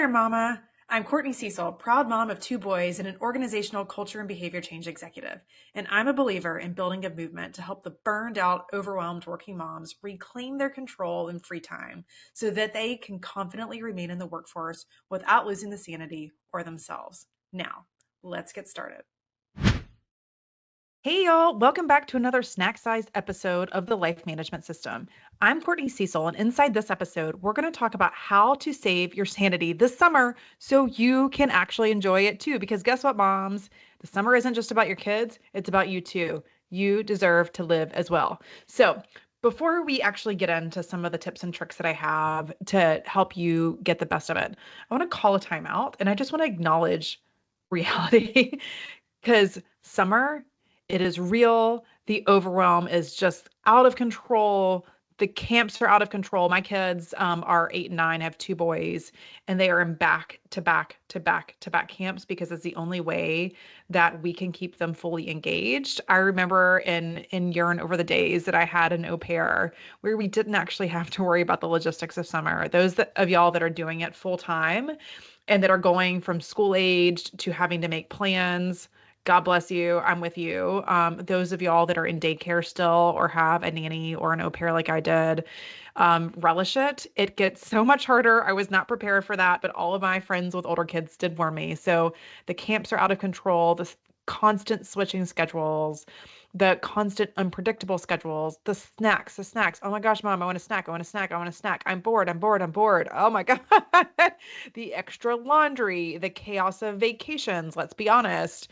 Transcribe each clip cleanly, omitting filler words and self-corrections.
there, Mama. I'm Courtney Cecil, proud mom of two boys and an organizational culture and behavior change executive. And I'm a believer in building a movement to help the burned out, overwhelmed working moms reclaim their control and free time so that they can confidently remain in the workforce without losing the sanity or themselves. Now, let's get started. Hey y'all, welcome back to another snack-sized episode of the Life Management System. I'm Courtney Cecil, and inside this episode, we're going to talk about how to save your sanity this summer so you can actually enjoy it too. Because guess what, moms? The summer isn't just about your kids, it's about you too. You deserve to live as well. So, before we actually get into some of the tips and tricks that I have to help you get the best of it, I want to call a timeout and I just want to acknowledge reality. Because summer, it is real. The overwhelm is just out of control. The camps are out of control. My kids are 8 and 9, have two boys, and they are in back to back to back to back camps because it's the only way that we can keep them fully engaged. I remember in yearn over the days that I had an au pair where we didn't actually have to worry about the logistics of summer. Of y'all that are doing it full time and that are going from school aged to having to make plans, God bless you. I'm with you. Those of y'all that are in daycare still or have a nanny or an au pair like I did, relish it. It gets so much harder. I was not prepared for that, but all of my friends with older kids did warn me. So the camps are out of control, constant switching schedules, the constant unpredictable schedules, the snacks. Oh my gosh, mom, I want a snack. I want a snack. I want a snack. I'm bored. I'm bored. I'm bored. Oh my God. The extra laundry, the chaos of vacations. Let's be honest.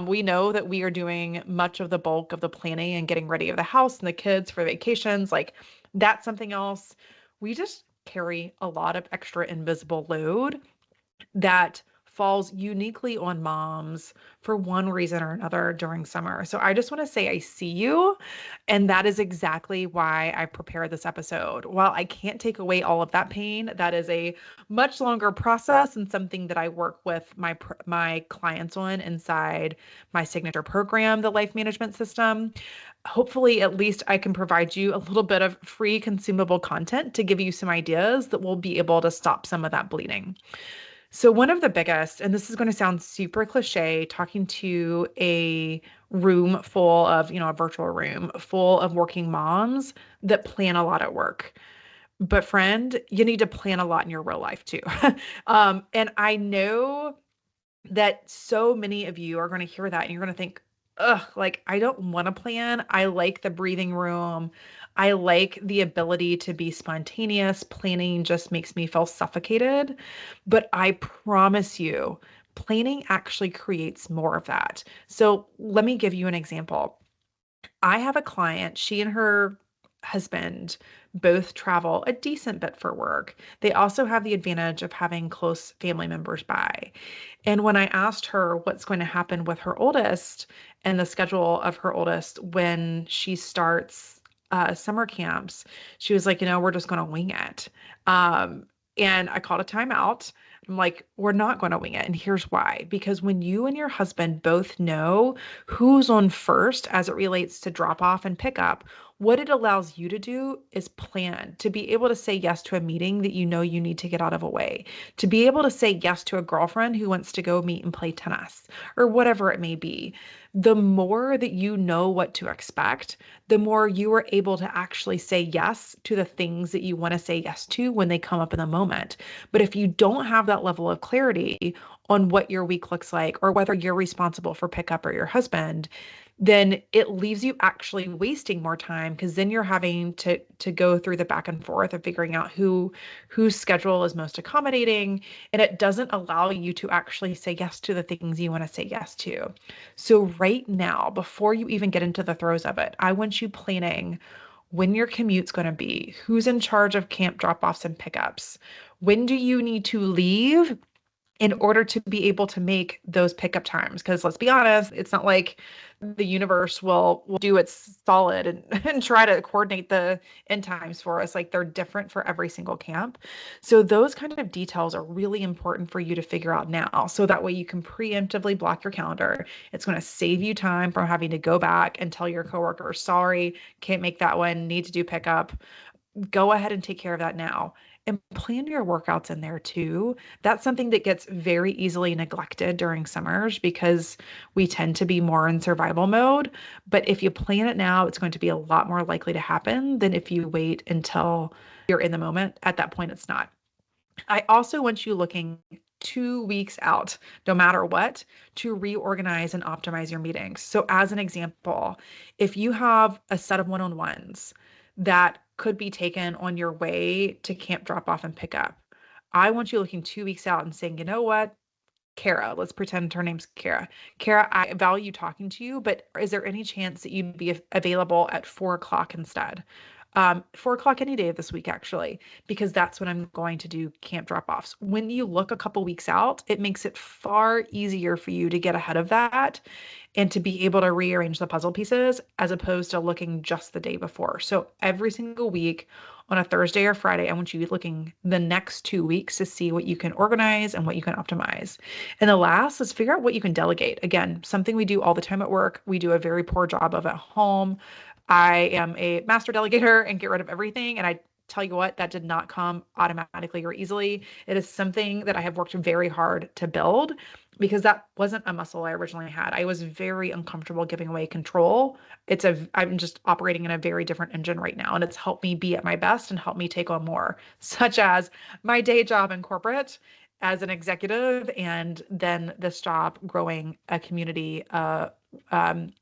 We know that we are doing much of the bulk of the planning and getting ready of the house and the kids for vacations. Like that's something else. We just carry a lot of extra invisible load that falls uniquely on moms for one reason or another during summer. So I just want to say I see you. And that is exactly why I prepared this episode. While I can't take away all of that pain, that is a much longer process and something that I work with my clients on inside my signature program, the Life Management System. Hopefully, at least I can provide you a little bit of free consumable content to give you some ideas that will be able to stop some of that bleeding. So, one of the biggest, and this is going to sound super cliche, talking to a room full of, a virtual room full of working moms that plan a lot at work. But, friend, you need to plan a lot in your real life too. And I know that so many of you are going to hear that and you're going to think, ugh, like I don't want to plan. I like the breathing room. I like the ability to be spontaneous. Planning just makes me feel suffocated. But I promise you, planning actually creates more of that. So let me give you an example. I have a client, she and her husband both travel a decent bit for work. They also have the advantage of having close family members by. And when I asked her what's going to happen with her oldest and the schedule of her oldest when she starts summer camps, she was like, we're just going to wing it. And I called a timeout. I'm like, we're not going to wing it. And here's why. Because when you and your husband both know who's on first as it relates to drop off and pick up, what it allows you to do is plan to be able to say yes to a meeting that you know you need to get out of a way, to be able to say yes to a girlfriend who wants to go meet and play tennis or whatever it may be. The more that you know what to expect, the more you are able to actually say yes to the things that you want to say yes to when they come up in the moment. But if you don't have that level of clarity on what your week looks like or whether you're responsible for pickup or your husband, then it leaves you actually wasting more time because then you're having to go through the back and forth of figuring out whose schedule is most accommodating, and it doesn't allow you to actually say yes to the things you want to say yes to. So right now, before you even get into the throes of it, I want you planning when your commute's going to be, who's in charge of camp drop-offs and pickups, when do you need to leave in order to be able to make those pickup times. Because let's be honest, it's not like the universe will do its solid and, and try to coordinate the end times for us. Like they're different for every single camp. So those kind of details are really important for you to figure out now. So that way you can preemptively block your calendar. It's going to save you time from having to go back and tell your coworker, sorry, can't make that one, need to do pickup. Go ahead and take care of that now. and plan your workouts in there too. That's something that gets very easily neglected during summers because we tend to be more in survival mode. But if you plan it now, it's going to be a lot more likely to happen than if you wait until you're in the moment. At that point, it's not. I also want you looking 2 weeks out, no matter what, to reorganize and optimize your meetings. So, as an example, if you have a set of one-on-ones that could be taken on your way to camp drop off and pick up, I want you looking 2 weeks out and saying, you know what? Kara, let's pretend her name's Kara. Kara, I value talking to you, but is there any chance that you'd be available at 4 o'clock instead? 4 o'clock any day of this week, actually, because that's when I'm going to do camp drop offs. When you look a couple weeks out, it makes it far easier for you to get ahead of that and to be able to rearrange the puzzle pieces as opposed to looking just the day before. So every single week on a Thursday or Friday, I want you looking the next 2 weeks to see what you can organize and what you can optimize. And the last is figure out what you can delegate. Again, something we do all the time at work, we do a very poor job of at home. I am a master delegator and get rid of everything. And I tell you what, that did not come automatically or easily. It is something that I have worked very hard to build because that wasn't a muscle I originally had. I was very uncomfortable giving away control. I'm just operating in a very different engine right now, and it's helped me be at my best and helped me take on more, such as my day job in corporate as an executive, and then this job growing a community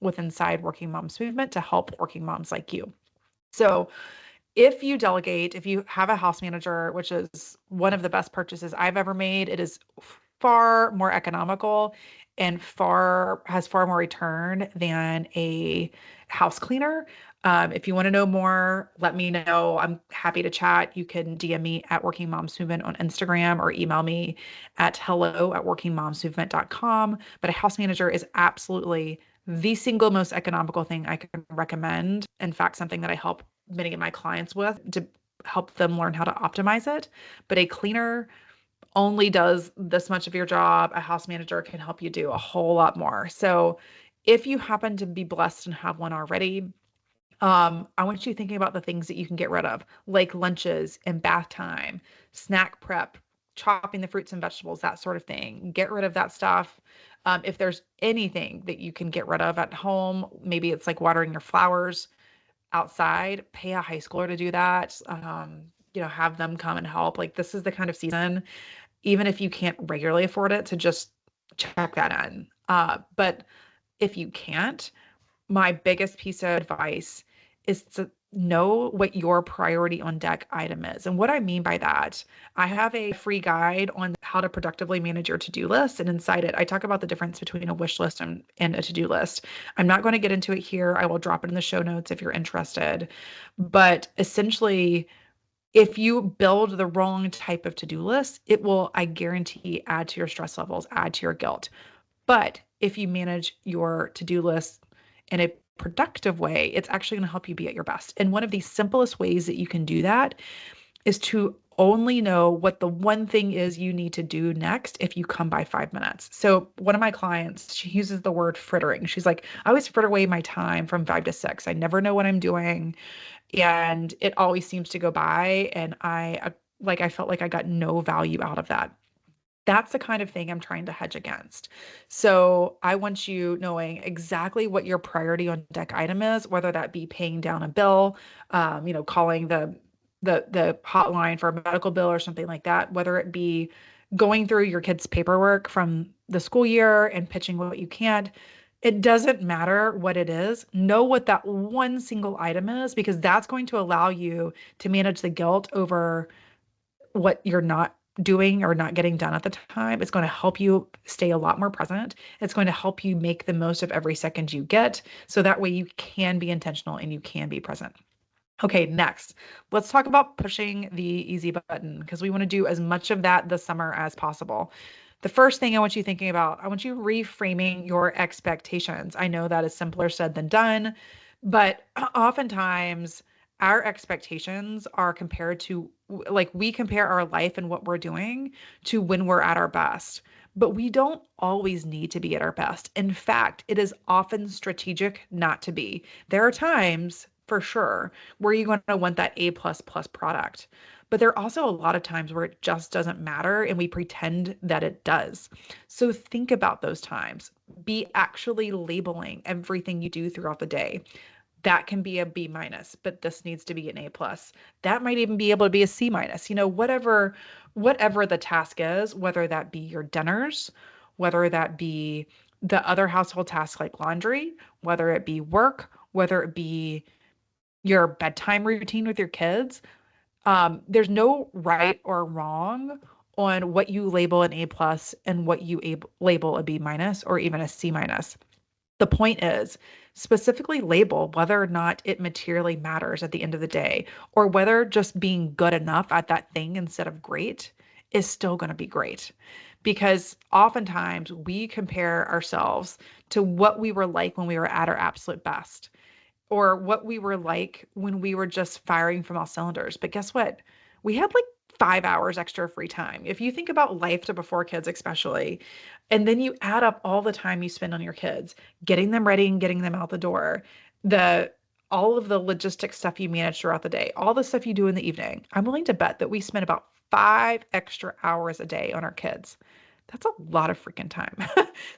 with inside Working Moms Movement to help working moms like you. So if you delegate, if you have a house manager, which is one of the best purchases I've ever made, it is far more economical and has far more return than a house cleaner. If you want to know more, let me know. I'm happy to chat. You can DM me at Working Moms Movement on Instagram or email me at hello@workingmomsmovement.com. But a house manager is absolutely the single most economical thing I can recommend. In fact, something that I help many of my clients with to help them learn how to optimize it. But a cleaner only does this much of your job. A house manager can help you do a whole lot more. So if you happen to be blessed and have one already, I want you thinking about the things that you can get rid of, like lunches and bath time, snack prep, chopping the fruits and vegetables, that sort of thing. Get rid of that stuff. If there's anything that you can get rid of at home, maybe it's like watering your flowers outside, pay a high schooler to do that. Have them come and help. Like this is the kind of season, even if you can't regularly afford it, to just check that in. But if you can't, my biggest piece of advice is to know what your priority on deck item is. And what I mean by that, I have a free guide on how to productively manage your to-do list. And inside it, I talk about the difference between a wish list and a to-do list. I'm not going to get into it here. I will drop it in the show notes if you're interested. But essentially, if you build the wrong type of to-do list, it will, I guarantee, add to your stress levels, add to your guilt. But if you manage your to-do list in a productive way, it's actually going to help you be at your best. And one of the simplest ways that you can do that is to only know what the one thing is you need to do next if you come by 5 minutes. So one of my clients, she uses the word frittering. She's like, I always fritter away my time from 5 to 6. I never know what I'm doing. And it always seems to go by. And I felt like I got no value out of that. That's the kind of thing I'm trying to hedge against. So I want you knowing exactly what your priority on deck item is, whether that be paying down a bill, calling the hotline for a medical bill or something like that, whether it be going through your kids' paperwork from the school year and pitching what you can't. It doesn't matter what it is. Know what that one single item is, because that's going to allow you to manage the guilt over what you're not doing or not getting done at the time. It's going to help you stay a lot more present. It's going to help you make the most of every second you get. So that way you can be intentional and you can be present. Okay, next, let's talk about pushing the easy button, because we want to do as much of that this summer as possible. The first thing I want you thinking about, I want you reframing your expectations. I know that is simpler said than done, but oftentimes our expectations are compared to, like, we compare our life and what we're doing to when we're at our best. But we don't always need to be at our best. In fact, it is often strategic not to be. There are times for sure, where you're going to want that A plus plus product. But there are also a lot of times where it just doesn't matter and we pretend that it does. So think about those times. Be actually labeling everything you do throughout the day. That can be a B minus, but this needs to be an A plus. That might even be able to be a C minus. Whatever the task is, whether that be your dinners, whether that be the other household tasks like laundry, whether it be work, whether it be your bedtime routine with your kids, there's no right or wrong on what you label an A plus and what you label a B minus or even a C minus. The point is specifically label whether or not it materially matters at the end of the day, or whether just being good enough at that thing instead of great is still going to be great. Because oftentimes we compare ourselves to what we were like when we were at our absolute best, or what we were like when we were just firing from all cylinders. But guess what? We had like 5 hours extra free time. If you think about life to before kids, especially, and then you add up all the time you spend on your kids, getting them ready and getting them out the door, the all of the logistic stuff you manage throughout the day, all the stuff you do in the evening, I'm willing to bet that we spend about 5 extra hours a day on our kids. That's a lot of freaking time.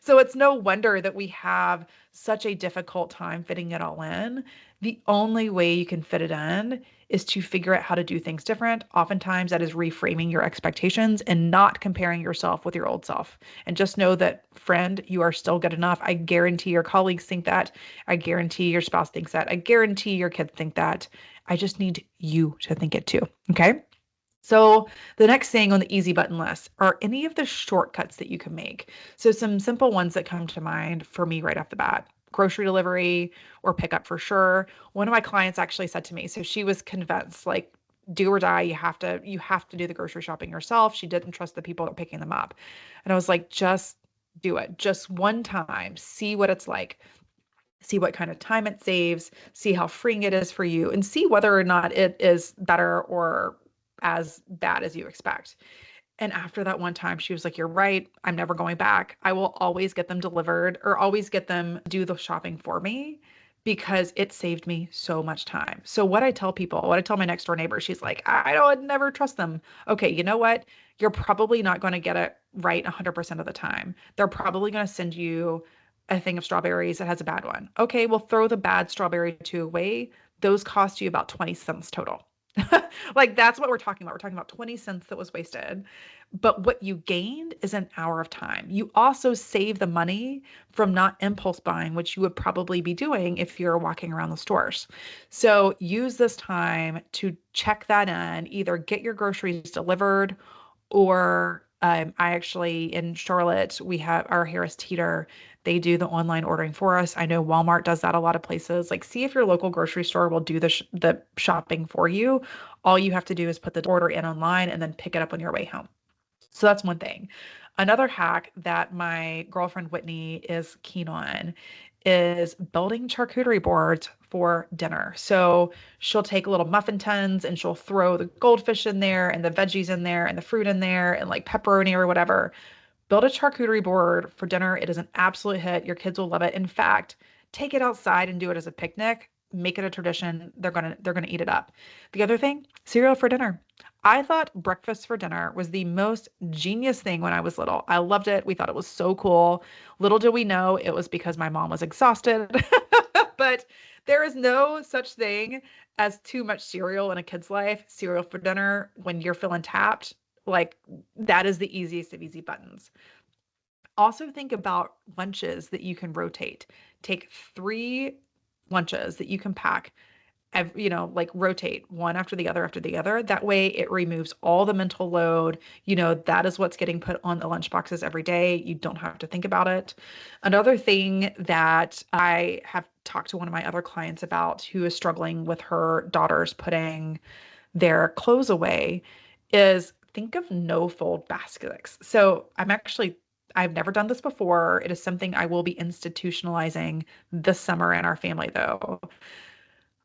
So it's no wonder that we have such a difficult time fitting it all in. The only way you can fit it in is to figure out how to do things different. Oftentimes, that is reframing your expectations and not comparing yourself with your old self. And just know that, friend, you are still good enough. I guarantee your colleagues think that. I guarantee your spouse thinks that. I guarantee your kids think that. I just need you to think it too. Okay. So the next thing on the easy button list are any of the shortcuts that you can make. So some simple ones that come to mind for me right off the bat. Grocery delivery or pickup for sure. One of my clients actually said to me, so she was convinced, like, do or die, you have to do the grocery shopping yourself. She didn't trust the people that are picking them up. And I was like, just do it. Just one time. See what it's like. See what kind of time it saves, see how freeing it is for you, and see whether or not it is better or as bad as you expect. And after that one time, she was like, you're right. I'm never going back. I will always get them delivered or always get them do the shopping for me because it saved me so much time. So what I tell people, what I tell my next door neighbor, she's like, I don't never trust them. Okay, you know what? You're probably not going to get it right 100% of the time. They're probably going to send you a thing of strawberries that has a bad one. Okay, we'll throw the bad strawberry two away. Those cost you about 20 cents total. Like that's what we're talking about. We're talking about 20 cents that was wasted. But what you gained is an hour of time. You also save the money from not impulse buying, which you would probably be doing if you're walking around the stores. So use this time to check that in, either get your groceries delivered or I actually in Charlotte, we have our Harris Teeter. They do the online ordering for us. I know Walmart does that a lot of places. Like, see if your local grocery store will do the shopping for you. All you have to do is put the order in online and then pick it up on your way home. So that's one thing. Another hack that my girlfriend Whitney is keen on is building charcuterie boards for dinner. So she'll take little muffin tins and she'll throw the goldfish in there and the veggies in there and the fruit in there and like pepperoni or whatever. Build a charcuterie board for dinner. It is an absolute hit. Your kids will love it. In fact, take it outside and do it as a picnic. Make it a tradition. They're gonna eat it up. The other thing, cereal for dinner. I thought breakfast for dinner was the most genius thing when I was little. I loved it. We thought it was so cool. Little did we know it was because my mom was exhausted. But there is no such thing as too much cereal in a kid's life. Cereal for dinner when you're feeling tapped, like that is the easiest of easy buttons. Also think about lunches that you can rotate. Take 3 lunches that you can pack, like rotate one after the other. That way it removes all the mental load. That is what's getting put on the lunch boxes every day. You don't have to think about it. Another thing that I have talked to one of my other clients about who is struggling with her daughters putting their clothes away is think of no fold baskets. So I've never done this before. It is something I will be institutionalizing this summer in our family though.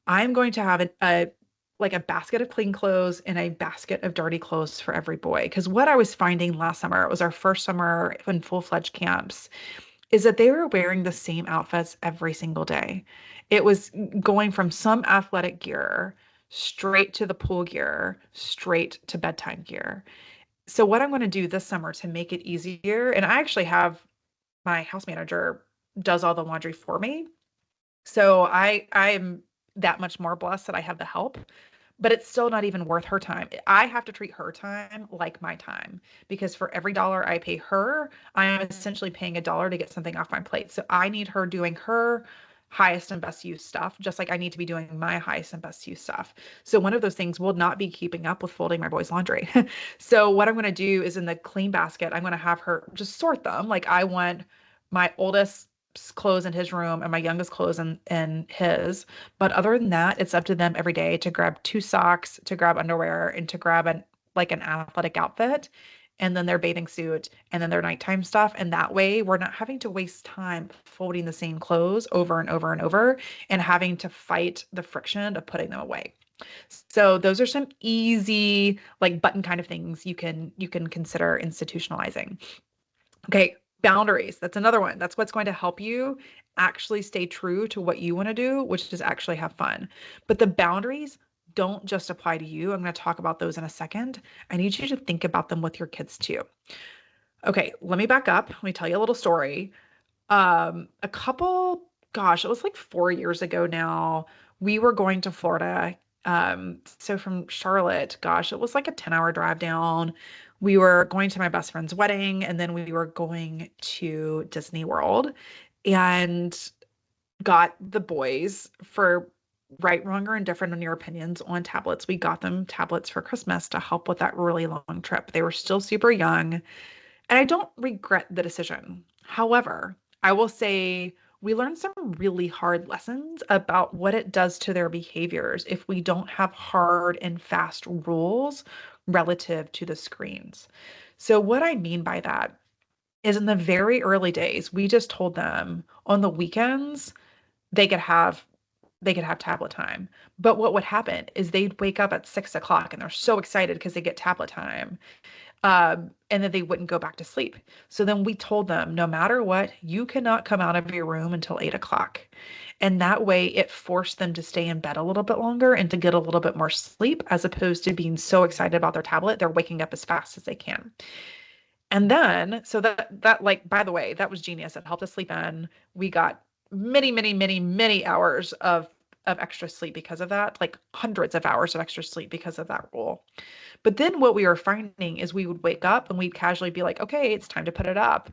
I'm going to have like a basket of clean clothes and a basket of dirty clothes for every boy. Because what I was finding last summer, it was our first summer in full-fledged camps. is that they were wearing the same outfits every single day. It was going from some athletic gear straight to the pool gear, straight to bedtime gear. So what I'm going to do this summer to make it easier, and I actually have my house manager does all the laundry for me. So I'm that much more blessed that I have the help, but it's still not even worth her time. I have to treat her time like my time because for every dollar I pay her, I am essentially paying a dollar to get something off my plate. So I need her doing her highest and best use stuff, just like I need to be doing my highest and best use stuff. So one of those things will not be keeping up with folding my boys' laundry. So what I'm going to do is in the clean basket, I'm going to have her just sort them. Like I want my oldest clothes in his room and my youngest clothes in his. But other than that, it's up to them every day to grab two socks, to grab underwear, and to grab an athletic outfit, and then their bathing suit, and then their nighttime stuff. And that way, we're not having to waste time folding the same clothes over and over and over and having to fight the friction of putting them away. So those are some easy, like button kind of things you can consider institutionalizing. Okay, boundaries. That's another one. That's what's going to help you actually stay true to what you want to do, which is actually have fun. But the boundaries don't just apply to you. I'm going to talk about those in a second. I need you to think about them with your kids too. Okay, let me back up. Let me tell you a little story. A couple, gosh, it was like 4 years ago now. We were going to Florida. So from Charlotte, gosh, it was like a 10-hour drive down. We were going to my best friend's wedding, and then we were going to Disney World and got the boys for right, wrong, or indifferent on your opinions on tablets. We got them tablets for Christmas to help with that really long trip. They were still super young, and I don't regret the decision. However, I will say we learned some really hard lessons about what it does to their behaviors if we don't have hard and fast rules relative to the screens. So, what I mean by that is in the very early days, we just told them on the weekends they could have they could have tablet time. But what would happen is they'd wake up at 6 o'clock and they're so excited because they get tablet time, and then they wouldn't go back to sleep. So then we told them, no matter what, you cannot come out of your room until 8 o'clock. And that way it forced them to stay in bed a little bit longer and to get a little bit more sleep, as opposed to being so excited about their tablet, they're waking up as fast as they can. And then, so that like, by the way, that was genius. It helped us sleep in. We got many, many, many, many hours of extra sleep because of that, like hundreds of hours of extra sleep because of that rule. But then what we were finding is we would wake up and we'd casually be like, okay, it's time to put it up.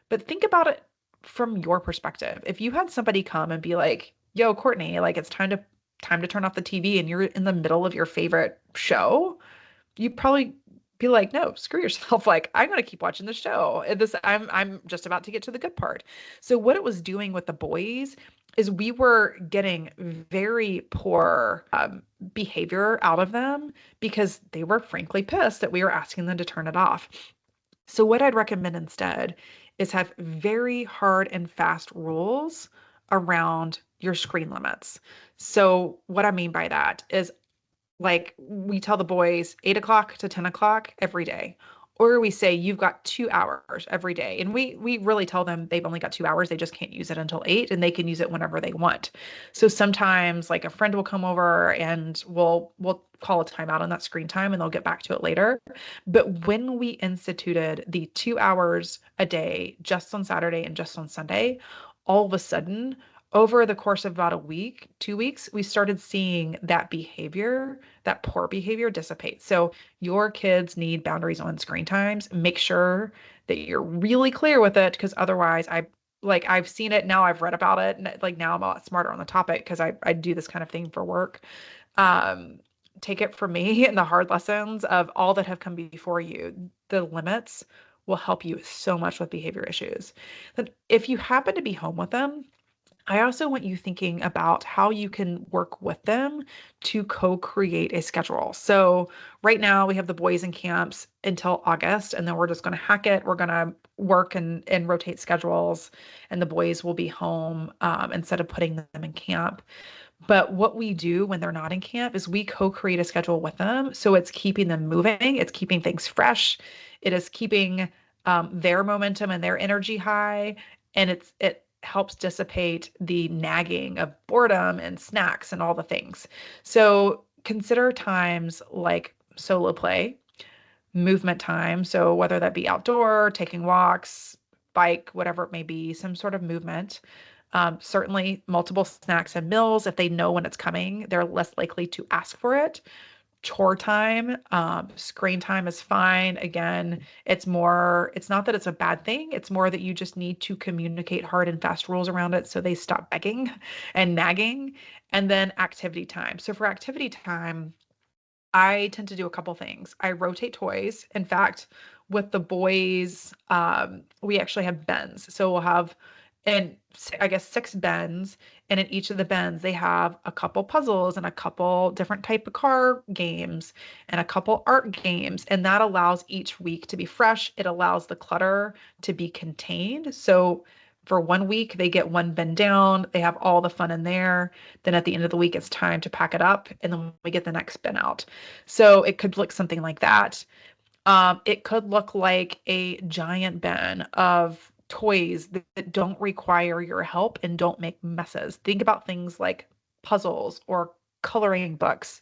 But think about it from your perspective. If you had somebody come and be like, yo, Courtney, like it's time to turn off the TV and you're in the middle of your favorite show, you'd probably be like, no, screw yourself. Like, I'm gonna keep watching the show. I'm just about to get to the good part. So what it was doing with the boys is we were getting very poor behavior out of them because they were frankly pissed that we were asking them to turn it off. So what I'd recommend instead is have very hard and fast rules around your screen limits. So what I mean by that is, like, we tell the boys 8 o'clock to 10 o'clock every day. Or we say you've got 2 hours every day. And we really tell them they've only got 2 hours. They just can't use it until 8 and they can use it whenever they want. So sometimes like a friend will come over and we'll call a timeout on that screen time and they'll get back to it later. But when we instituted the 2 hours a day just on Saturday and just on Sunday, all of a sudden over the course of about a week, 2 weeks, we started seeing that behavior, that poor behavior dissipate. So your kids need boundaries on screen times. Make sure that you're really clear with it because otherwise I've seen it now, I've read about it, and like now I'm a lot smarter on the topic because I do this kind of thing for work. Um, Take it from me and the hard lessons of all that have come before you. The limits will help you so much with behavior issues. Then if you happen to be home with them, I also want you thinking about how you can work with them to co-create a schedule. So right now we have the boys in camps until August, and then we're just going to hack it. We're going to work and rotate schedules, and the boys will be home instead of putting them in camp. But what we do when they're not in camp is we co-create a schedule with them. So it's keeping them moving, it's keeping things fresh, it is keeping their momentum and their energy high. and it helps dissipate the nagging of boredom and snacks and all the things. So consider times like solo play, movement time. So whether that be outdoor, taking walks, bike, whatever it may be, some sort of movement. Certainly multiple snacks and meals. If they know when it's coming, they're less likely to ask for it. Chore time, screen time is fine. Again, it's not that it's a bad thing. It's more that you just need to communicate hard and fast rules around it so they stop begging and nagging. And then activity time. So for activity time, I tend to do a couple things. I rotate toys. In fact, with the boys, we actually have bins. So we'll have, and I guess 6 bins, and in each of the bins, they have a couple puzzles and a couple different type of car games and a couple art games. And that allows each week to be fresh. It allows the clutter to be contained. So for one week, they get one bin down. They have all the fun in there. Then at the end of the week, it's time to pack it up, and then we get the next bin out. So it could look something like that. It could look like a giant bin of toys that don't require your help and don't make messes. Think about things like puzzles or coloring books,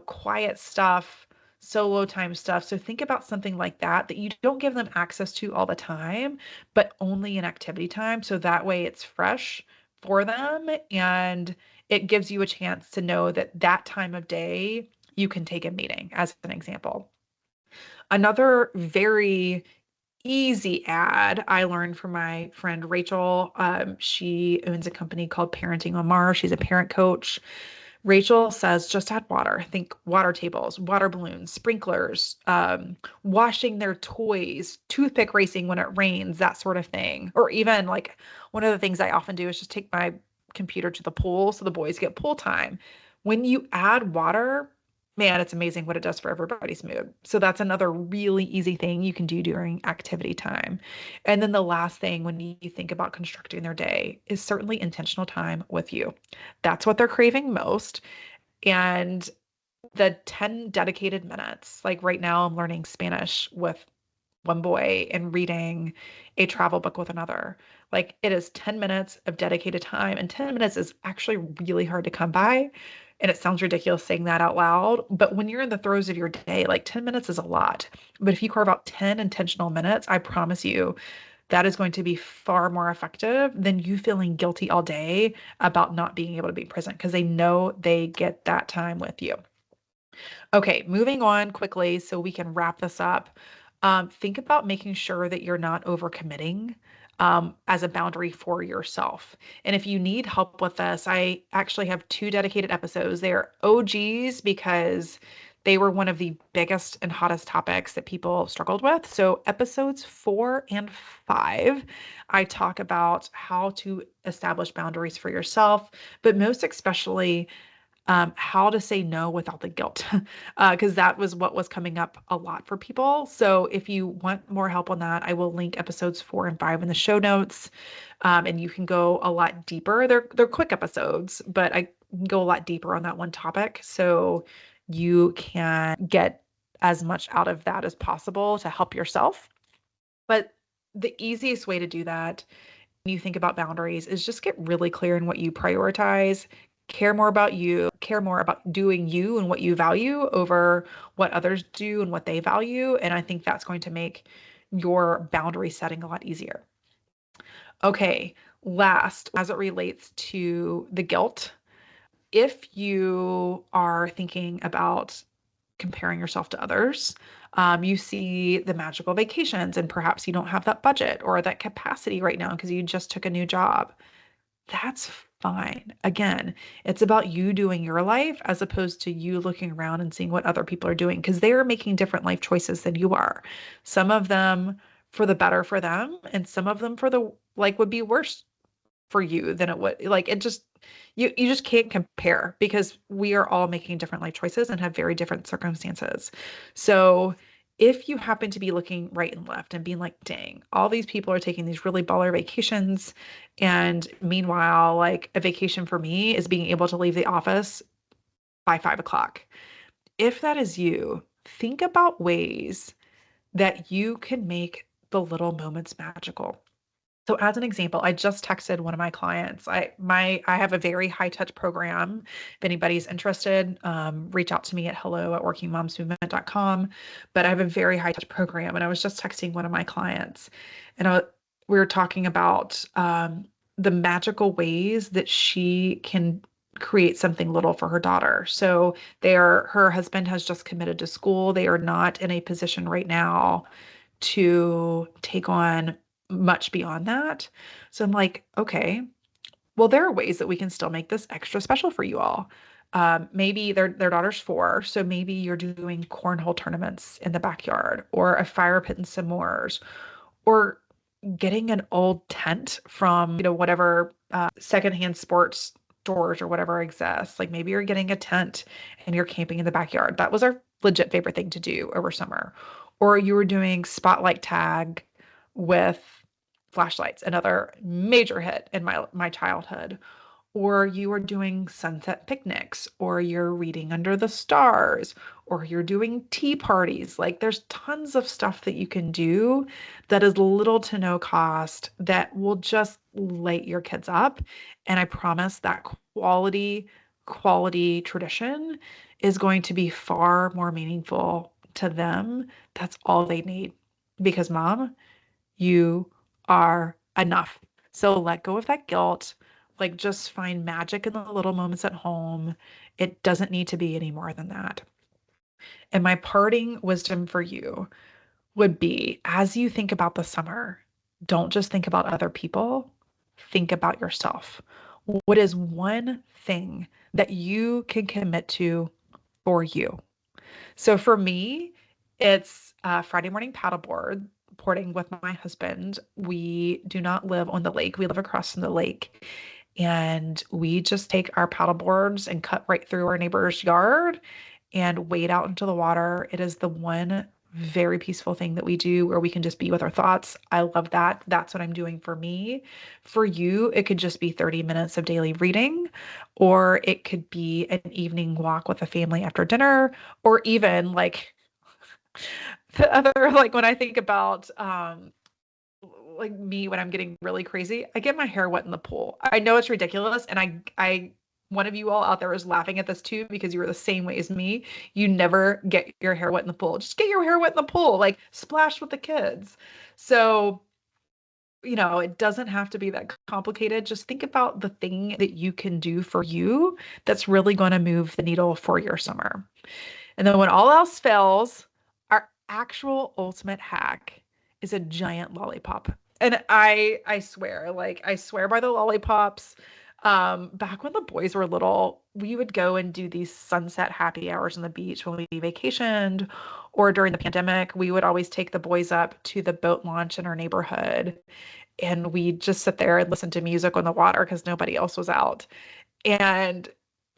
quiet stuff, solo time stuff. So think about something like that that you don't give them access to all the time, but only in activity time. So that way it's fresh for them and it gives you a chance to know that that time of day you can take a meeting, as an example. Another very easy ad I learned from my friend Rachel. She owns a company called Parenting on Mars. She's a parent coach. Rachel says just add water. Think water tables, water balloons, sprinklers, washing their toys, toothpick racing when it rains, that sort of thing. Or even like one of the things I often do is just take my computer to the pool so the boys get pool time. When you add water, man, it's amazing what it does for everybody's mood. So that's another really easy thing you can do during activity time. And then the last thing when you think about constructing their day is certainly intentional time with you. That's what they're craving most. And the 10 dedicated minutes, like right now, I'm learning Spanish with one boy and reading a travel book with another. Like it is 10 minutes of dedicated time, and 10 minutes is actually really hard to come by. And it sounds ridiculous saying that out loud, but when you're in the throes of your day, like 10 minutes is a lot. But if you carve out 10 intentional minutes, I promise you that is going to be far more effective than you feeling guilty all day about not being able to be present because they know they get that time with you. Okay, moving on quickly so we can wrap this up. Think about making sure that you're not overcommitting as a boundary for yourself. And if you need help with this, I actually have 2 dedicated episodes. They're OGs because they were one of the biggest and hottest topics that people struggled with. So, episodes 4 and 5, I talk about how to establish boundaries for yourself, but most especially how to say no without the guilt, because that was what was coming up a lot for people. So if you want more help on that, I will link episodes 4 and 5 in the show notes, and you can go a lot deeper. They're quick episodes, but I can go a lot deeper on that one topic, so you can get as much out of that as possible to help yourself. But the easiest way to do that when you think about boundaries is just get really clear in what you prioritize, care more about you, care more about doing you and what you value over what others do and what they value. And I think that's going to make your boundary setting a lot easier. Okay, last, as it relates to the guilt, if you are thinking about comparing yourself to others, you see the magical vacations and perhaps you don't have that budget or that capacity right now because you just took a new job. That's fine. Again, it's about you doing your life as opposed to you looking around and seeing what other people are doing because they are making different life choices than you are. Some of them for the better for them, and some of them for the like would be worse for you than it would. Like it just you just can't compare because we are all making different life choices and have very different circumstances. So if you happen to be looking right and left and being like, dang, all these people are taking these really baller vacations. And meanwhile, like a vacation for me is being able to leave the office by 5 o'clock. If that is you, think about ways that you can make the little moments magical. So as an example, I just texted one of my clients. I have a very high touch program. If anybody's interested, reach out to me at hello@workingmomsmovement.com. But I have a very high touch program, and I was just texting one of my clients, and we were talking about the magical ways that she can create something little for her daughter. So her husband has just committed to school. They are not in a position right now to take on much beyond that. So I'm like, okay, well, there are ways that we can still make this extra special for you all. Maybe their daughter's 4, so maybe you're doing cornhole tournaments in the backyard, or a fire pit and s'mores, or getting an old tent from, whatever secondhand sports stores or whatever exists. Like maybe you're getting a tent and you're camping in the backyard. That was our legit favorite thing to do over summer. Or you were doing spotlight tag with flashlights, another major hit in my childhood. Or you are doing sunset picnics, or you're reading under the stars, or you're doing tea parties. Like there's tons of stuff that you can do that is little to no cost that will just light your kids up. And I promise that quality tradition is going to be far more meaningful to them. That's all they need. Because mom, you are enough. So let go of that guilt. Like just find magic in the little moments at home. It doesn't need to be any more than that. And my parting wisdom for you would be, as you think about the summer, don't just think about other people, think about yourself. What is one thing that you can commit to for you? So for me, it's Friday morning boarding with my husband. We do not live on the lake. We live across from the lake. And we just take our paddle boards and cut right through our neighbor's yard and wade out into the water. It is the one very peaceful thing that we do where we can just be with our thoughts. I love that. That's what I'm doing for me. For you, it could just be 30 minutes of daily reading, or it could be an evening walk with a family after dinner, or even like the other, like when I think about like me when I'm getting really crazy, I get my hair wet in the pool. I know it's ridiculous, and one of you all out there is laughing at this too because you were the same way as me. You never get your hair wet in the pool. Just get your hair wet in the pool, like splash with the kids. So, it doesn't have to be that complicated. Just think about the thing that you can do for you that's really going to move the needle for your summer. And then when all else fails, our actual ultimate hack is a giant lollipop. And I swear, like I swear by the lollipops. Back when the boys were little, we would go and do these sunset happy hours on the beach when we vacationed, or during the pandemic, we would always take the boys up to the boat launch in our neighborhood, and we'd just sit there and listen to music on the water because nobody else was out. And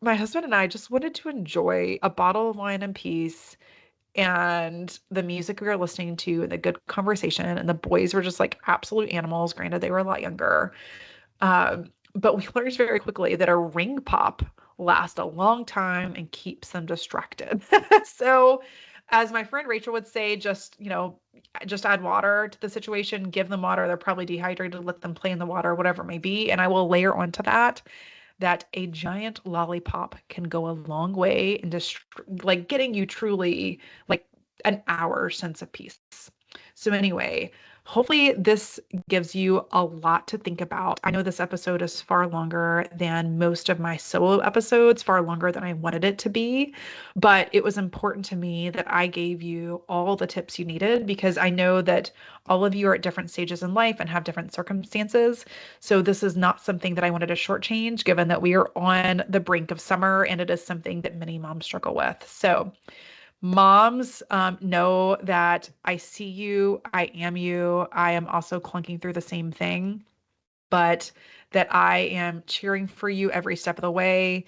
my husband and I just wanted to enjoy a bottle of wine in peace and the music we were listening to and the good conversation. And the boys were just like absolute animals. Granted, they were a lot younger. But we learned very quickly that a ring pop lasts a long time and keeps them distracted. So, as my friend Rachel would say, just add water to the situation, give them water. They're probably dehydrated, let them play in the water, whatever it may be. And I will layer onto that a giant lollipop can go a long way in just like getting you truly like an hour sense of peace. So anyway, hopefully this gives you a lot to think about. I know this episode is far longer than most of my solo episodes, far longer than I wanted it to be, but it was important to me that I gave you all the tips you needed because I know that all of you are at different stages in life and have different circumstances. So this is not something that I wanted to shortchange, given that we are on the brink of summer and it is something that many moms struggle with. So moms, know that I see you, I am you. I am also clunking through the same thing, but that I am cheering for you every step of the way.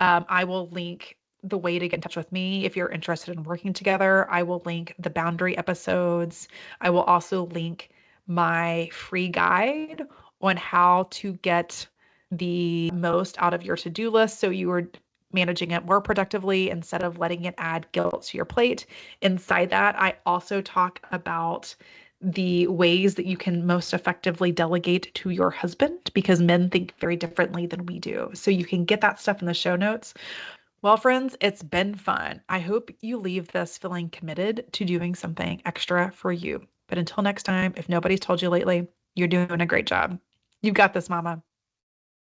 I will link the way to get in touch with me if you're interested in working together. I will link the boundary episodes. I will also link my free guide on how to get the most out of your to-do list so you are managing it more productively instead of letting it add guilt to your plate. Inside that, I also talk about the ways that you can most effectively delegate to your husband because men think very differently than we do. So you can get that stuff in the show notes. Well, friends, it's been fun. I hope you leave this feeling committed to doing something extra for you. But until next time, if nobody's told you lately, you're doing a great job. You've got this, Mama.